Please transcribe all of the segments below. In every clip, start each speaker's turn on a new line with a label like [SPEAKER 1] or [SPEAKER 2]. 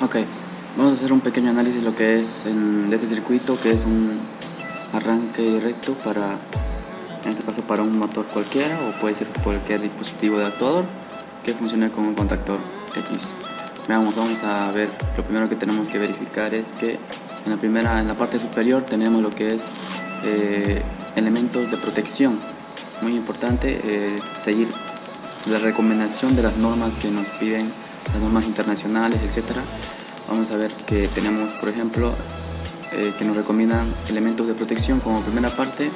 [SPEAKER 1] Ok, vamos a hacer un pequeño análisis de lo que es de este circuito, que es un arranque recto para, en este caso, para un motor cualquiera, o puede ser cualquier dispositivo de actuador que funcione con un contactor X. Veamos, vamos a ver, lo primero que tenemos que verificar es que en la parte superior tenemos lo que es elementos de protección. Muy importante seguir la recomendación de las normas que nos piden, las normas internacionales, etcétera. Vamos a ver que tenemos, por ejemplo, que nos recomiendan elementos de protección como primera parte.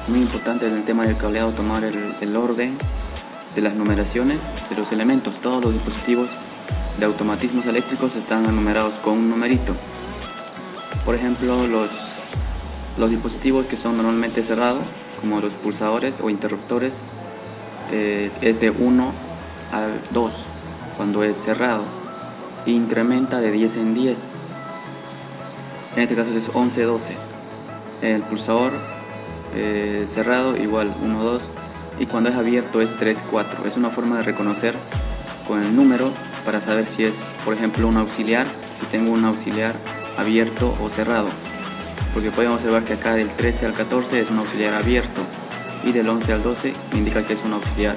[SPEAKER 1] Muy importante en el tema del cableado tomar el orden de las numeraciones de los elementos. Todos los dispositivos de automatismos eléctricos están numerados con un numerito. Por ejemplo, los dispositivos que son normalmente cerrados, como los pulsadores o interruptores, es de 1 al 2 cuando es cerrado, e incrementa de 10 en 10. En este caso es 11-12. El pulsador cerrado igual 1-2, y cuando es abierto es 3-4. Es una forma de reconocer con el número para saber si es, por ejemplo, un auxiliar, si tengo un auxiliar abierto o cerrado, porque podemos observar que acá del 13 al 14 es un auxiliar abierto, y del 11 al 12 me indica que es un auxiliar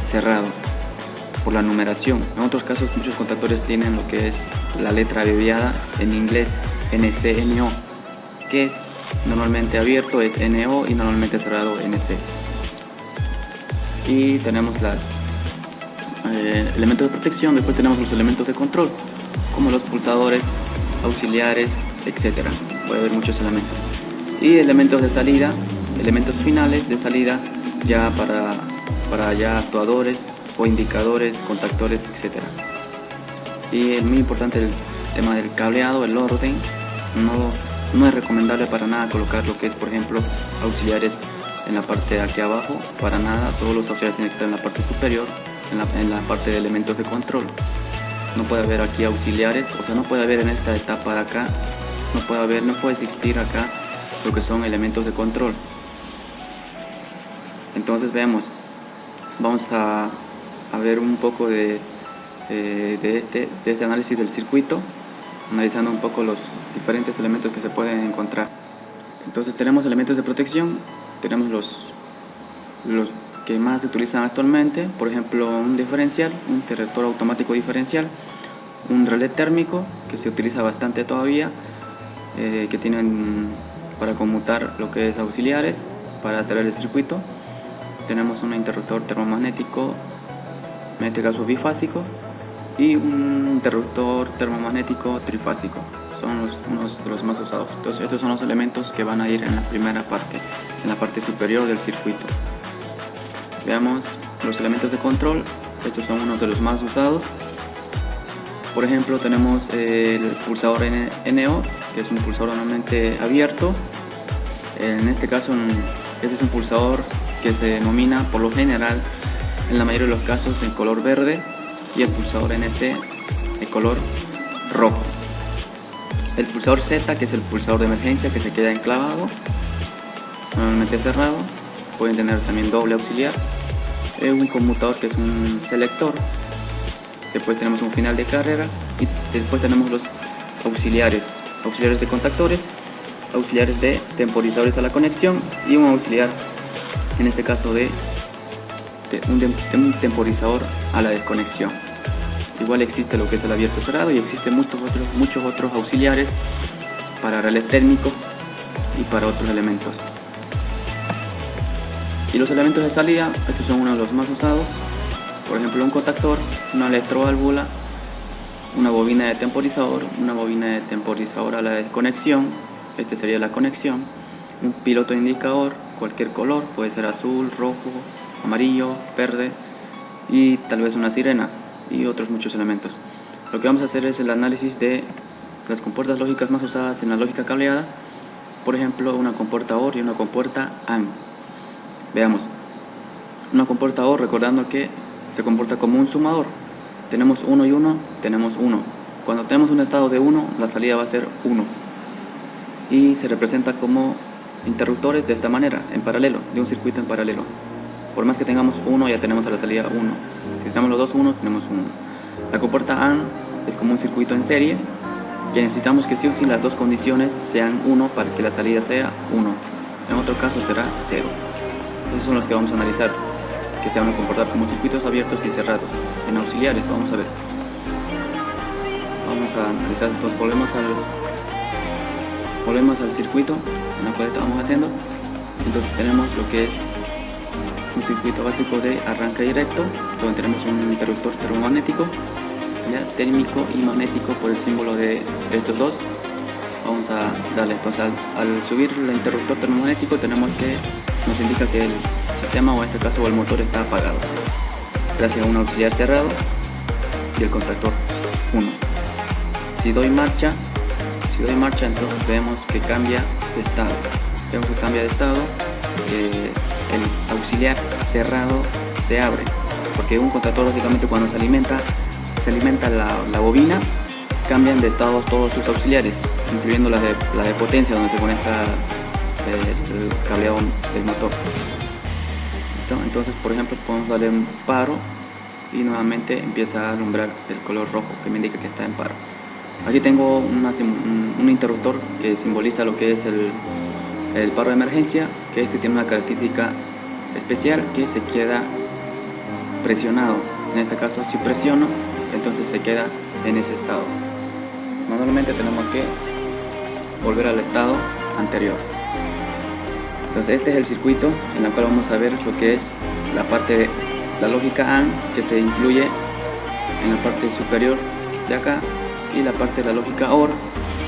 [SPEAKER 1] cerrado por la numeración. En otros casos muchos contactores tienen lo que es la letra abreviada en inglés, NC-NO, que normalmente abierto es NO y normalmente cerrado NC. Y tenemos los elementos de protección. Después tenemos los elementos de control, como los pulsadores, auxiliares, etcétera. Puede haber muchos elementos. Y elementos de salida, elementos finales de salida ya para ya actuadores o indicadores, contactores, etcétera. Y es muy importante el tema del cableado, el orden. No es recomendable para nada colocar lo que es, por ejemplo, auxiliares en la parte de aquí abajo, para nada. Todos los auxiliares tienen que estar en la parte superior, en la parte de elementos de control. No puede haber aquí auxiliares, o sea, no puede haber en esta etapa de acá, no puede existir acá lo que son elementos de control. Entonces vamos a ver un poco de este análisis del circuito, analizando un poco los diferentes elementos que se pueden encontrar. Entonces tenemos elementos de protección, tenemos los que más se utilizan actualmente, por ejemplo un diferencial, un interruptor automático diferencial, un relé térmico que se utiliza bastante todavía, que tienen para conmutar lo que es auxiliares para acelerar el circuito. Tenemos un interruptor termomagnético, en este caso bifásico, y un interruptor termomagnético trifásico. Son unos de los más usados. Entonces estos son los elementos que van a ir en la primera parte, en la parte superior del circuito. Veamos los elementos de control. Estos son unos de los más usados. Por ejemplo, tenemos el pulsador NO, que es un pulsador normalmente abierto. En este caso, este es un pulsador que se denomina por lo general, en la mayoría de los casos, en color verde, y el pulsador NC de color rojo. El pulsador Z, que es el pulsador de emergencia, que se queda enclavado, normalmente cerrado. Pueden tener también doble auxiliar. Un conmutador, que es un selector. Después tenemos un final de carrera, y después tenemos los auxiliares de contactores, auxiliares de temporizadores a la conexión, y un auxiliar, en este caso de un temporizador a la desconexión. Igual existe lo que es el abierto cerrado, y existen muchos otros auxiliares para relé térmico y para otros elementos. Y los elementos de salida, estos son uno de los más usados. Por ejemplo, un contactor, una electroválvula, una bobina de temporizador a la desconexión, este sería la conexión, un piloto indicador, cualquier color, puede ser azul, rojo, amarillo, verde, y tal vez una sirena, y otros muchos elementos. Lo que vamos a hacer es el análisis de las compuertas lógicas más usadas en la lógica cableada. Por ejemplo, una compuerta OR y una compuerta AND. Veamos, una compuerta OR, recordando que se comporta como un sumador. Tenemos 1 y 1, tenemos 1. Cuando tenemos un estado de 1, la salida va a ser 1. Y se representa como interruptores de esta manera, en paralelo, de un circuito en paralelo. Por más que tengamos 1, ya tenemos a la salida 1. Si tenemos los dos 1, tenemos 1. La compuerta AND es como un circuito en serie, que necesitamos que sí o sí las dos condiciones sean 1 para que la salida sea 1. En otro caso será 0. Esos son los que vamos a analizar, que se van a comportar como circuitos abiertos y cerrados. En auxiliares, vamos a ver. Vamos a analizar, entonces volvemos al circuito en el cual estábamos haciendo. Entonces tenemos lo que es un circuito básico de arranque directo, donde tenemos un interruptor termomagnético, ya, térmico y magnético por el símbolo de estos dos. Vamos a darle, entonces al subir el interruptor termomagnético tenemos que nos indica que el sistema, o en este caso el motor, está apagado gracias a un auxiliar cerrado y el contactor 1. Si doy marcha, entonces vemos que cambia de estado. El auxiliar cerrado se abre, porque un contactor básicamente cuando se alimenta la bobina, cambian de estado todos sus auxiliares, incluyendo la de potencia, donde se conecta el cableado del motor. Entonces, por ejemplo, podemos darle un paro y nuevamente empieza a alumbrar el color rojo, que me indica que está en paro. Aquí tengo un interruptor que simboliza lo que es el paro de emergencia, que este tiene una característica especial, que se queda presionado. En este caso, si presiono, entonces se queda en ese estado. Manualmente tenemos que volver al estado anterior. Entonces este es el circuito en el cual vamos a ver lo que es la parte de la lógica AND, que se incluye en la parte superior de acá, y la parte de la lógica OR,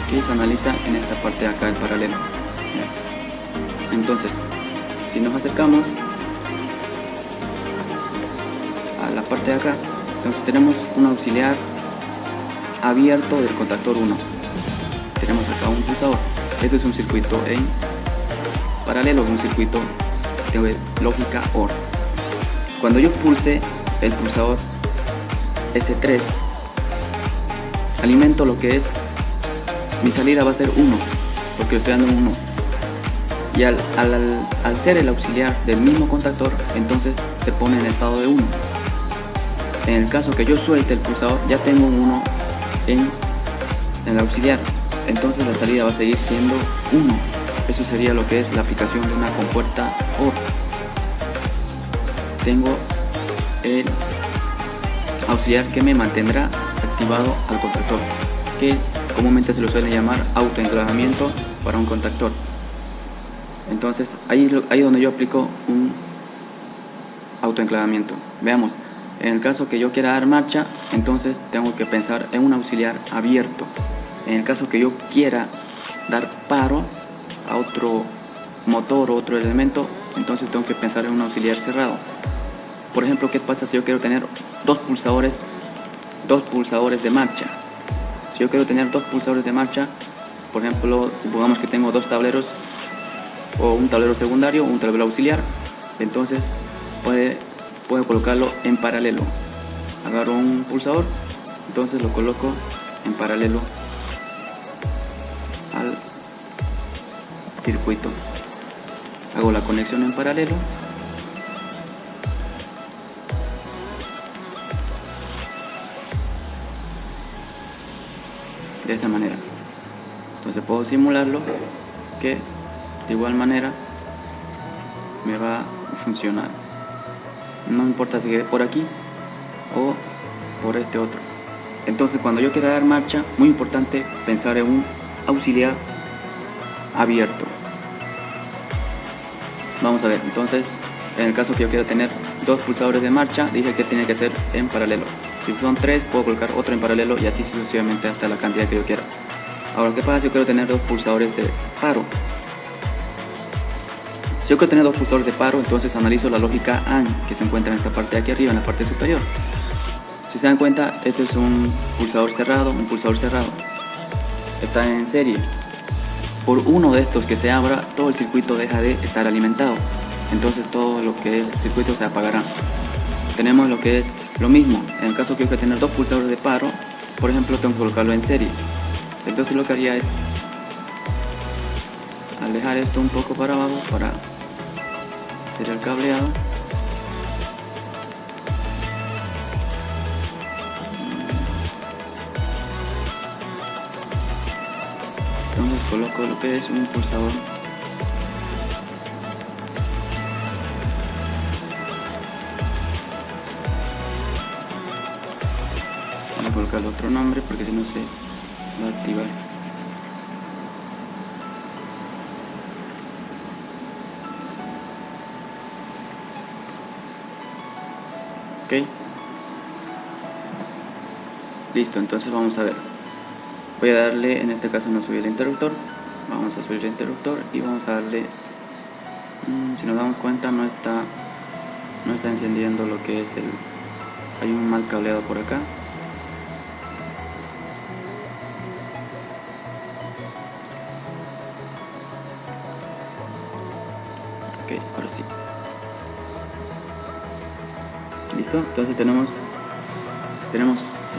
[SPEAKER 1] que se analiza en esta parte de acá en paralelo. Entonces, si nos acercamos a la parte de acá, entonces tenemos un auxiliar abierto del contactor 1. Tenemos acá un pulsador. Este es un circuito en paralelo, un circuito de lógica OR. Cuando yo pulse el pulsador S3, alimento lo que es mi salida, va a ser 1, porque lo estoy dando en 1. Y al ser el auxiliar del mismo contactor, entonces se pone en estado de 1. En el caso que yo suelte el pulsador, ya tengo un 1 en el auxiliar, entonces la salida va a seguir siendo 1. Eso sería lo que es la aplicación de una compuerta OR. Tengo el auxiliar que me mantendrá activado al contactor, que comúnmente se lo suele llamar autoenclavamiento para un contactor. Entonces ahí donde yo aplico un autoenclavamiento. Veamos, en el caso que yo quiera dar marcha, entonces tengo que pensar en un auxiliar abierto. En el caso que yo quiera dar paro a otro motor o otro elemento, entonces tengo que pensar en un auxiliar cerrado. Por ejemplo, ¿qué pasa si yo quiero tener dos pulsadores de marcha? Si yo quiero tener dos pulsadores de marcha, por ejemplo, supongamos que tengo dos tableros, o un tablero secundario, un tablero auxiliar, entonces puedo colocarlo en paralelo. Agarro un pulsador, entonces lo coloco en paralelo al circuito. Hago la conexión en paralelo. De esta manera. Entonces puedo simularlo, que de igual manera me va a funcionar. No importa si quede por aquí o por este otro. Entonces cuando yo quiera dar marcha, muy importante pensar en un auxiliar abierto. Vamos a ver, entonces en el caso que yo quiera tener dos pulsadores de marcha, dije que tiene que ser en paralelo. Si son tres, puedo colocar otro en paralelo y así sucesivamente hasta la cantidad que yo quiera. Ahora, ¿qué pasa si yo quiero tener dos pulsadores de paro? Si yo quiero tener dos pulsadores de paro, entonces analizo la lógica AND, que se encuentra en esta parte de aquí arriba, en la parte superior. Si se dan cuenta, este es un pulsador cerrado, está en serie. Por uno de estos que se abra, todo el circuito deja de estar alimentado, entonces todo lo que es el circuito se apagará. Tenemos lo que es lo mismo, en el caso que yo quiero tener dos pulsadores de paro, por ejemplo, tengo que colocarlo en serie. Entonces lo que haría es alejar esto un poco para abajo para hacer el cableado. Entonces coloco lo que es un pulsador. Voy a colocar otro nombre porque si no se va a activar. Ok. Listo, entonces vamos a ver. Voy a darle, en este caso no subí el interruptor. Vamos a subir el interruptor y vamos a darle. Si nos damos cuenta no está encendiendo lo que es el. Hay un mal cableado por acá. Ok, ahora sí. Listo, entonces tenemos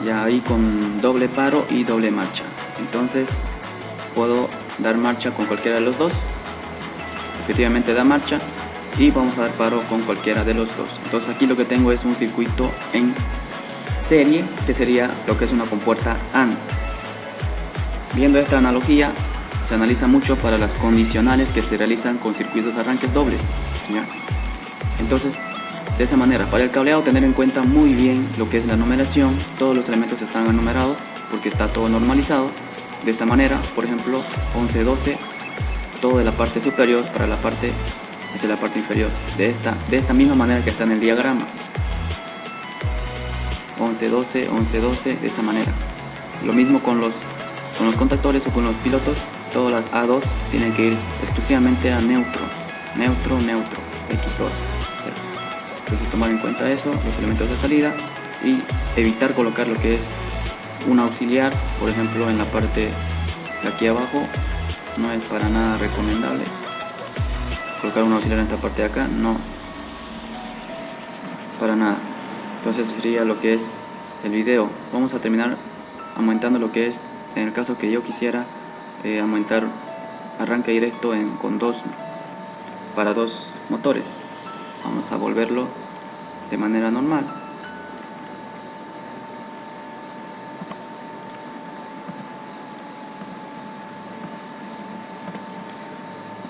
[SPEAKER 1] ya ahí con doble paro y doble marcha. Entonces puedo dar marcha con cualquiera de los dos. Efectivamente da marcha, y vamos a dar paro con cualquiera de los dos. Entonces aquí lo que tengo es un circuito en serie, que sería lo que es una compuerta AND. Viendo esta analogía, se analiza mucho para las condicionales que se realizan con circuitos de arranques dobles, ¿ya? Entonces, de esa manera, para el cableado, tener en cuenta muy bien lo que es la numeración. Todos los elementos están enumerados porque está todo normalizado. De esta manera, por ejemplo, 11, 12, todo de la parte superior para la parte hacia la parte inferior. De esta misma manera que está en el diagrama. 11, 12, 11, 12, de esa manera. Lo mismo con los contactores o con los pilotos. Todas las A2 tienen que ir exclusivamente a neutro, neutro, neutro, X2. Entonces tomar en cuenta eso, los elementos de salida, y evitar colocar lo que es un auxiliar, por ejemplo en la parte de aquí abajo. No es para nada recomendable colocar un auxiliar en esta parte de acá, no, para nada. Entonces eso sería lo que es el video. Vamos a terminar aumentando lo que es, en el caso que yo quisiera aumentar arranque directo para dos motores. Vamos a volverlo de manera normal.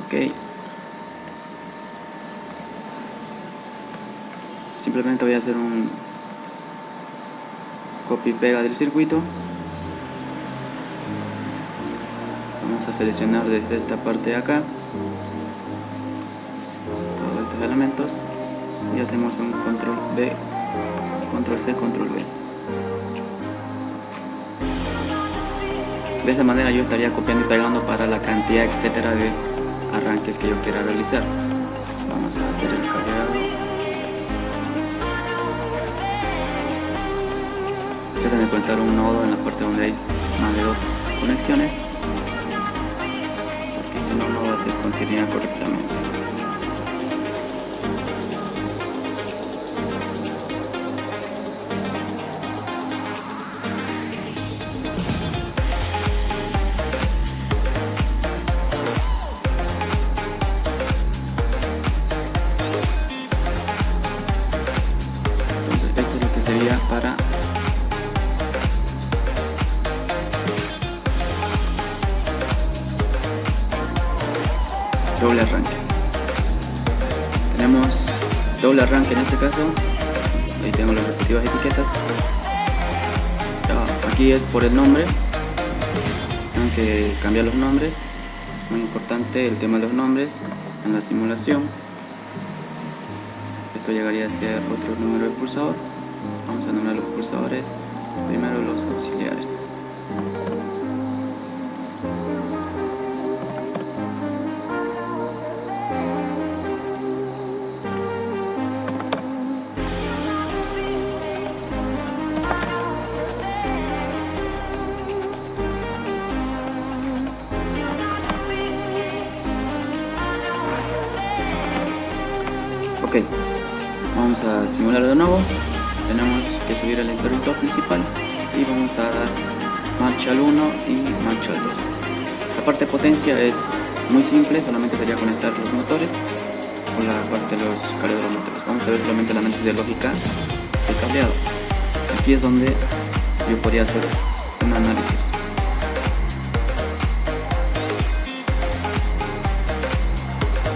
[SPEAKER 1] Ok. Simplemente voy a hacer un copy y pega del circuito. Vamos a seleccionar desde esta parte de acá todos estos elementos y hacemos un control B, control C, control V. De esta manera yo estaría copiando y pegando para la cantidad etcétera de arranques que yo quiera realizar. Vamos a hacer el cableado. Traten de conectar un nodo en la parte donde hay más de 2 conexiones, porque si no, no va a hacer continuidad correctamente. Entonces esto es lo que sería para doble arranque. Tenemos doble arranque en este caso. Ahí tengo las respectivas etiquetas. Aquí es por el nombre. Tengo que cambiar los nombres. Muy importante el tema de los nombres en la simulación. Esto llegaría a ser otro número de pulsador. Vamos a nombrar los pulsadores. Primero los auxiliares. Ok, vamos a simular de nuevo. Tenemos que subir el interruptor principal y vamos a dar marcha al 1 y marcha al 2. La parte de potencia es muy simple, solamente sería conectar los motores con la parte de los cableados de los motores. Vamos a ver solamente el análisis de lógica del cableado. Aquí es donde yo podría hacer un análisis.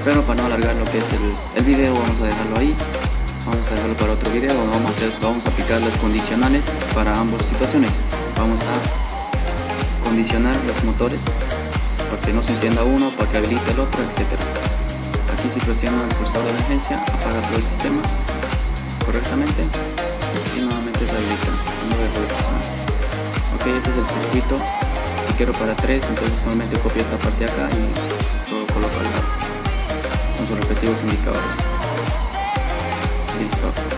[SPEAKER 1] Pero para no alargar lo que es el video, vamos a dejarlo ahí. Vamos a dejarlo para otro video donde vamos a aplicar las condicionales para ambas situaciones. Vamos a condicionar los motores para que no se encienda uno, para que habilite el otro, etc. Aquí si presiono el pulsador de emergencia, apaga todo el sistema correctamente y nuevamente se habilita. No dejo de presionar. Ok, este es el circuito. Si quiero para 3, entonces solamente copio esta parte de acá y lo coloco al lado con sus respectivos indicadores. Listo.